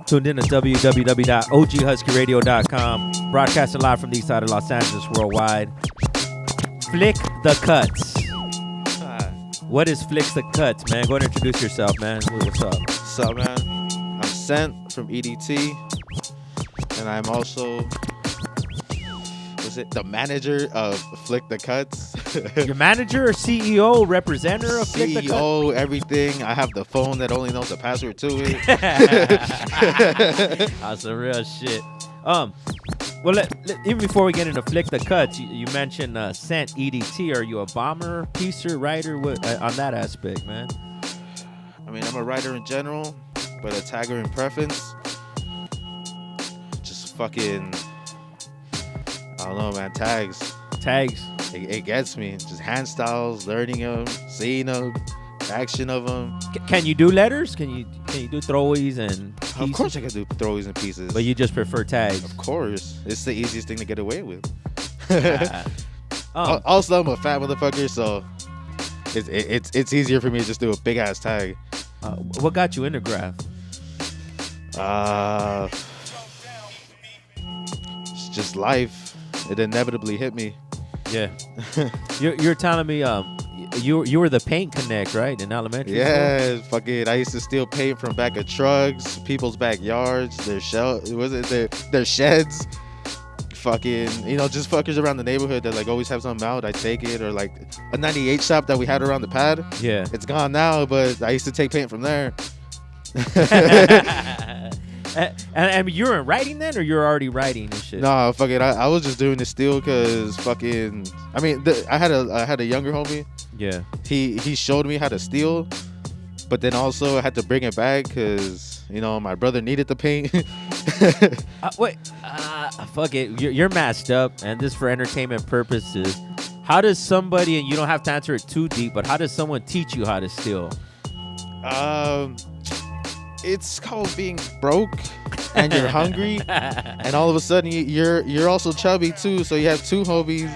Tuned in to www.oghuskyradio.com. Broadcasting live from the east side of Los Angeles worldwide. Flick the Cuts. What is Flick the Cuts, man? Go ahead and introduce yourself, man. What's up? What's up, man? I'm Sent from EDT. And I'm also, the manager of Flick the Cuts. Your manager or CEO, representative of Flick the Cuts? CEO, everything. I have the phone that only knows the password to it. That's some real shit. Well, even before we get into Flick the Cuts, you mentioned Sent EDT. Are you a bomber, piecer, writer? What on that aspect, man? I mean, I'm a writer in general, but a tagger in preference. Just fucking, I don't know, man. Tags. It gets me. Just hand styles, learning them, seeing them, action of them. Can you do letters? Can you do throwies and pieces? Of course I can do throwies and pieces. But you just prefer tags? Of course. It's the easiest thing to get away with. Also, I'm a fat motherfucker, so it's easier for me to just do a big ass tag. What got you into graph? It's just life. It inevitably hit me. Yeah. You're telling me you were the paint connect, right, in elementary school? Yeah, fucking. I used to steal paint from back of trucks, people's backyards, their sheds. Fucking, just fuckers around the neighborhood that like always have something out. I take it, or like a 98 shop that we had around the pad. Yeah, it's gone now, but I used to take paint from there. And you were writing then, or you're already writing and shit? Nah, fuck it. I was just doing the steal because fucking. I mean, I had a younger homie. Yeah. He showed me how to steal, but then also I had to bring it back because my brother needed the paint. Wait. Fuck it. You're masked up, and this for entertainment purposes. How does somebody, and you don't have to answer it too deep, but how does someone teach you how to steal? It's called being broke and you're hungry, and all of a sudden you're also chubby too. So you have two homies.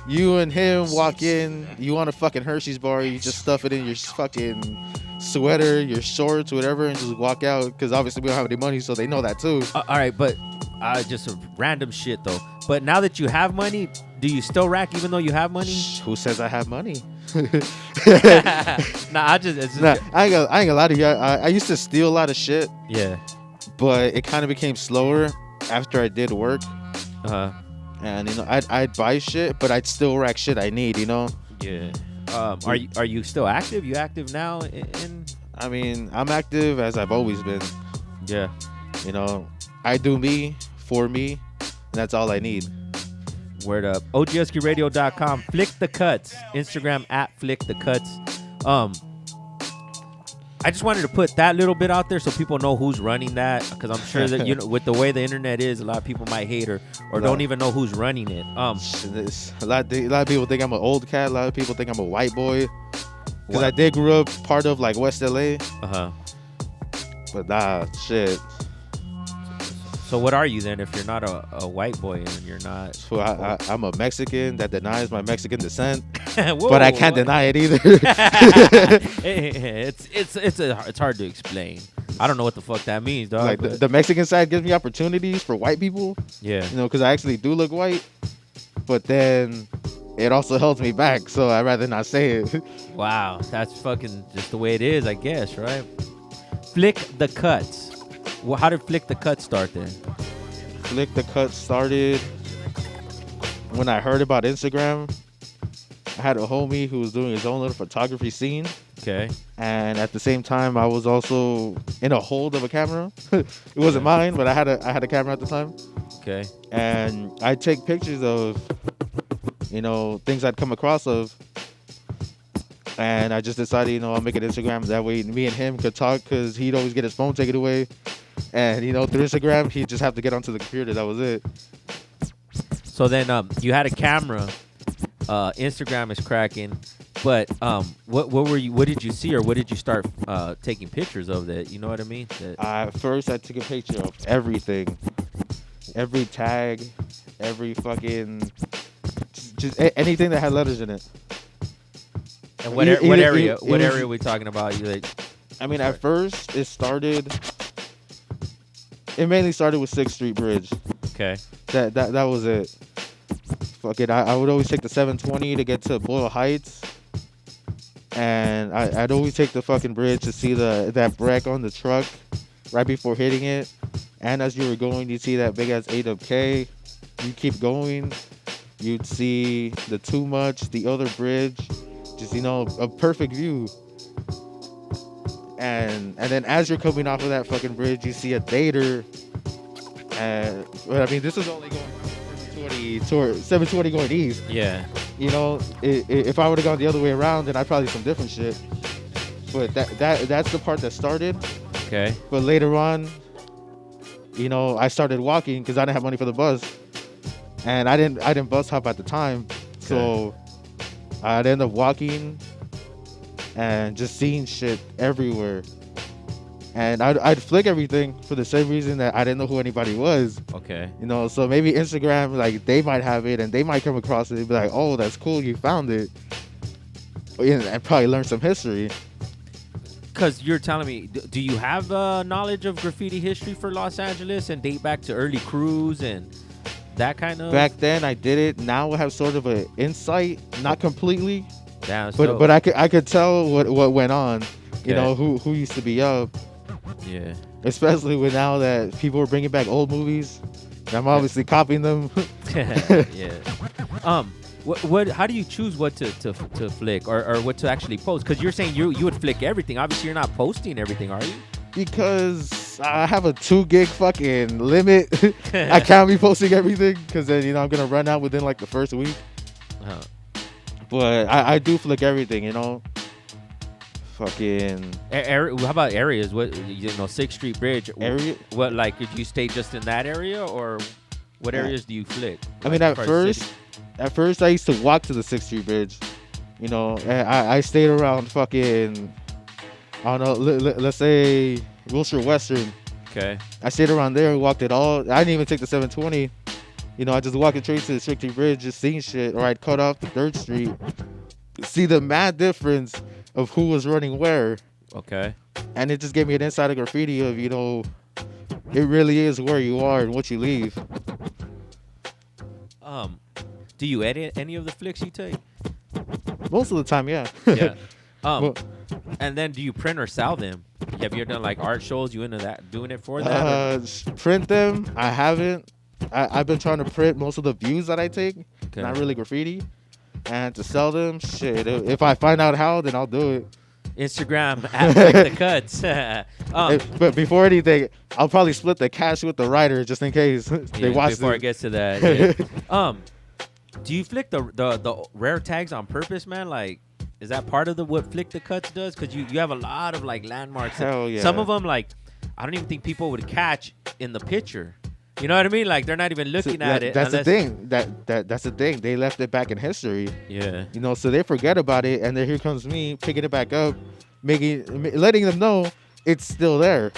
You and him walk in. You want a fucking Hershey's bar. You just stuff it in your fucking sweater, your shorts, whatever, and just walk out. Because obviously we don't have any money, so they know that too. All right, but just a random shit though. But now that you have money, do you still rack even though you have money? Who says I have money? I ain't gonna lie to you. I used to steal a lot of shit. Yeah. But it kind of became slower after I did work. And I'd buy shit, but I'd still rack shit I need. Yeah. Are you still active? You active now? I mean, I'm active as I've always been. Yeah. I do me for me, and that's all I need. Word up. OGSQRadio.com. Flick the Cuts. Instagram @FlickTheCuts. I just wanted to put that little bit out there so people know who's running that, because I'm sure that with the way the internet is, a lot of people might hate or don't even know who's running it. A lot of people think I'm an old cat. A lot of people think I'm a white boy, because I did grow up part of like West LA. But nah, shit. So what are you then if you're not a white boy and you're not? So I'm a Mexican that denies my Mexican descent. Whoa, but I can't deny it either. It's hard to explain. I don't know what the fuck that means, dog. Like the Mexican side gives me opportunities for white people. Yeah. Because I actually do look white, but then it also holds me back, so I'd rather not say it. Wow, that's fucking just the way it is, I guess, right? Flick the Cuts. Well, how did Flick the Cuts start then? Flick the Cuts started when I heard about Instagram. I had a homie who was doing his own little photography scene. Okay. And at the same time, I was also in a hold of a camera. It wasn't mine, but I had a camera at the time. Okay. And I'd take pictures of, things I'd come across of. And I just decided, I'll make an Instagram. That way me and him could talk, because he'd always get his phone taken away. And, through Instagram, he'd just have to get onto the computer. That was it. So then you had a camera. Instagram is cracking. But what did you see, or what did you start taking pictures of that? You know what I mean? First, I took a picture of everything. Every tag. Every fucking... Just anything that had letters in it. And what area are we talking about? I mean, at first, it started it mainly started with 6th Street Bridge. Okay. That was it. Fuck it. I would always take the 720 to get to Boyle Heights. And I'd always take the fucking bridge to see that wreck on the truck right before hitting it. And as you were going, you'd see that big ass A-K. You keep going, you'd see the Too Much, the other bridge, just, a perfect view. And then as you're coming off of that fucking bridge, you see a dater. But I mean, this is only going 720 going east. Yeah. If I would have gone the other way around, then I'd probably some different shit. But that's the part that started. Okay. But later on, I started walking because I didn't have money for the bus, and I didn't bus hop at the time, so I'd end up walking and just seeing shit everywhere. And I'd flick everything for the same reason that I didn't know who anybody was. Okay. So maybe Instagram, like, they might have it and they might come across it and be like, oh, that's cool, you found it. And probably learn some history. Because you're telling me, do you have knowledge of graffiti history for Los Angeles and date back to early crews and that kind of? Back then I did it. Now I have sort of an insight, not completely. Damn, but I could tell what went on. Okay. Who used to be up. Yeah. Especially with now that people are bringing back old movies. I'm obviously copying them. Yeah. What? How do you choose what to flick or what to actually post? Because you're saying you would flick everything. Obviously, you're not posting everything, are you? Because I have a 2 gig fucking limit. I can't be posting everything because then I'm gonna run out within like the first week. Uh-huh. But I do flick everything, Fucking. How about areas? What 6th Street Bridge Area? What, like, did you stay just in that area or what areas do you flick? I mean, at first I used to walk to the 6th Street Bridge. I stayed around fucking, I don't know, let's say Wilshire Western. Okay. I stayed around there and walked it all. I didn't even take the 720. I just walked straight to the 6th Street Bridge, just seeing shit. Or I'd cut off the 3rd Street. See the mad difference of who was running where. Okay. And it just gave me an inside of graffiti of, it really is where you are and what you leave. Do you edit any of the flicks you take? Most of the time, yeah. Yeah. Well, and then do you print or sell them? Have you ever done like art shows? You into that, doing it for that? Print them, I haven't. I've been trying to print most of the views that I take, Okay. not really graffiti. And to sell them, shit, if I find out how, then I'll do it. Instagram at FLICKTHECUTS. But before anything, I'll probably split the cash with the writer just in case they watch before it. it gets to that. Yeah. Do you flick the rare tags on purpose, man? Like, is that part of what Flick the Cuts does? Because you have a lot of like landmarks. Hell yeah. Some of them, like, I don't even think people would catch in the picture. You know what I mean? Like, they're not even looking at it. That's the thing. That's the thing. They left it back in history. Yeah. So they forget about it, and then here comes me picking it back up, letting them know it's still there.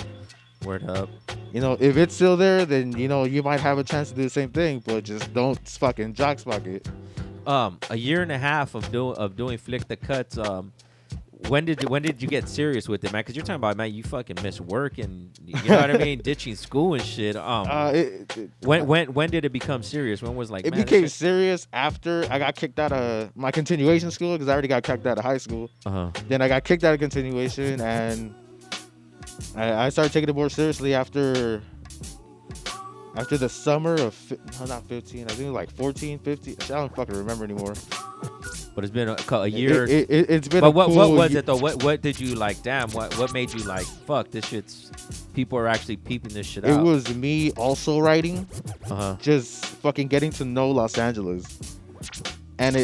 Word up. If it's still there, then you might have a chance to do the same thing, but just don't fucking jock spot it. A year and a half of doing Flick the Cuts. When did you get serious with it, man? Because you're talking about, man, you fucking miss work and you know what I mean, ditching school and shit. When did it become serious? When was like it became serious after I got kicked out of my continuation school because I already got kicked out of high school. Then I got kicked out of continuation and I started taking it more seriously after the summer of not 15. I think it was like 14, 15. I don't fucking remember anymore. But it's been a year. It's been. But what was it though? What did you like? Damn. What made you like? Fuck this shit's. People are actually peeping this shit out. It was me also writing. Uh-huh. Just fucking getting to know Los Angeles, and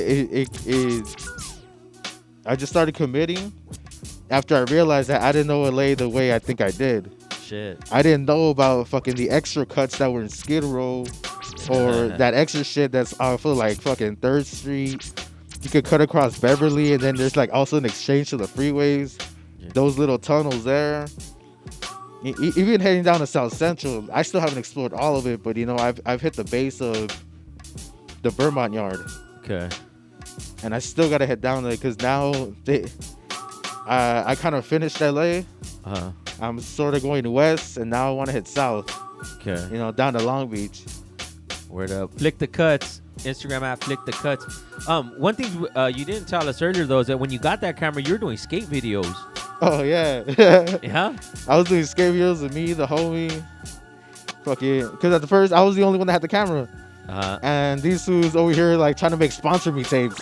I just started committing after I realized that I didn't know LA the way I think I did. Shit. I didn't know about fucking the extra cuts that were in Skid Row, or that extra shit that's off of like fucking 3rd Street. You could cut across Beverly, and then there's like also an exchange to the freeways. Yeah. Those little tunnels there. Even heading down to South Central, I still haven't explored all of it, but I've hit the base of the Vermont Yard. Okay. And I still gotta head down there because now I kind of finished LA. Uh-huh. I'm sort of going west, and now I want to head south. Okay. You know, down to Long Beach. Word up. Flick the Cuts. Instagram at Flick the Cuts. One thing you didn't tell us earlier though is that when you got that camera, you were doing skate videos. Oh yeah. Yeah. I was doing skate videos with me, the homie. Fucking, because at the first I was the only one that had the camera. And these dudes over here like trying to make sponsor me tapes.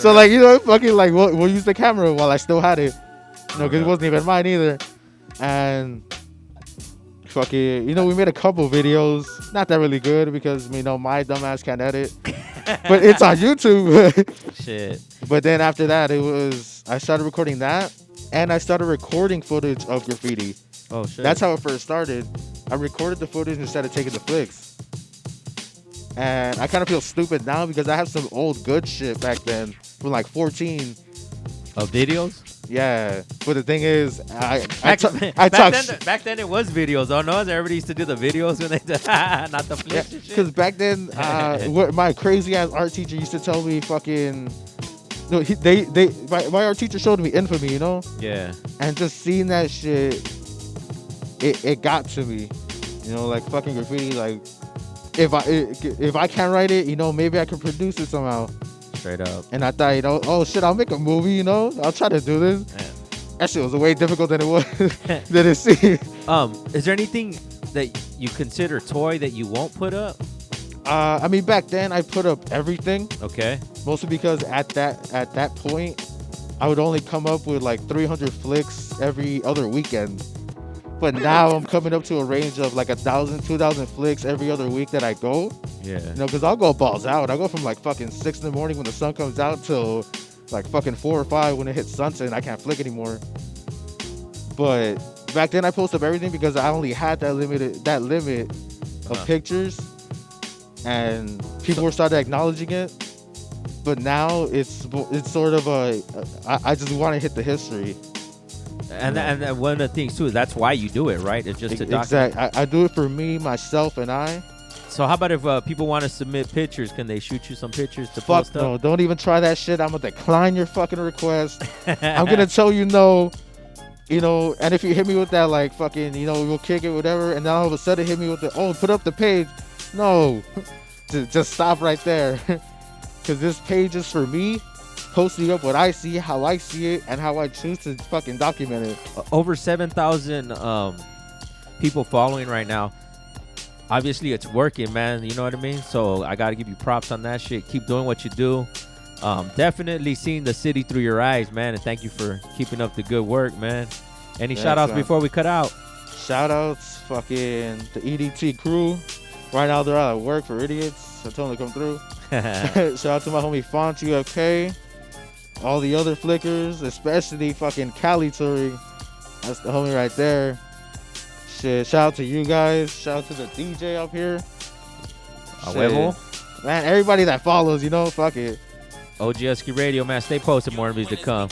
So like, you know, fucking like we'll use the camera while I still had it. You know, because it wasn't even mine either. And fucking, you know, we made a couple videos. Not that really good because, you know, my dumbass can't edit. But it's on YouTube. Shit. But then after that, I started recording that. And I started recording footage of graffiti. Oh, shit. That's how it first started. I recorded the footage instead of taking the flicks. And I kind of feel stupid now because I have some old good shit back then from like 14. Of videos? Yeah. But the thing is, back then it was videos. Oh no, everybody used to do the videos when they not the flicks and shit. Because back then, my crazy ass art teacher used to tell me fucking. No, my art teacher showed me Infamy, you know. Yeah. And just seeing that shit, it got to me, you know, like fucking graffiti, like. If I can't write it, you know, maybe I can produce it somehow. Straight up. And I thought, you know, oh shit, I'll make a movie, you know, I'll try to do this. Man. That shit was way difficult than it was than it seemed. Is there anything that you consider toy that you won't put up? I mean, back then I put up everything. Okay. Mostly because at that point, I would only come up with like 300 flicks every other weekend. But now I'm coming up to a range of like 1,000, 2,000 flicks every other week that I go. Yeah. You know, because I'll go balls out. I'll go from like fucking 6 in the morning when the sun comes out till like fucking 4 or 5 when it hits sunset and I can't flick anymore. But back then I posted up everything because I only had that limit of pictures, and people were started acknowledging it. But now it's sort of I just want to hit the history. And one of the things too is that's why you do it, right? It's just to document. Exactly. I do it for me, myself, and I. So how about if people want to submit pictures? Can they shoot you some pictures to Fuck post no! up? Don't even try that shit. I'm gonna decline your fucking request. I'm gonna tell you no. You know, and if you hit me with that, like fucking, you know, we'll kick it, whatever, and then all of a sudden hit me with put up the page. No, just stop right there, because this page is for me. Posting up what I see, how I see it, and how I choose to fucking document it. Over 7,000 people following right now. Obviously, it's working, man. You know what I mean? So I got to give you props on that shit. Keep doing what you do. Definitely seeing the city through your eyes, man. And thank you for keeping up the good work, man. Any shout outs before we cut out? Shout outs, fucking the EDT crew. Right now, they're out at work for idiots. I told them to come through. Shout out to my homie Font UFK. All the other flickers, especially fucking Cali Touring. That's the homie right there. Shit, shout out to you guys. Shout out to the DJ up here. Shit. Man, everybody that follows, you know, fuck it. OGSK Radio, man. Stay posted. More interviews to come.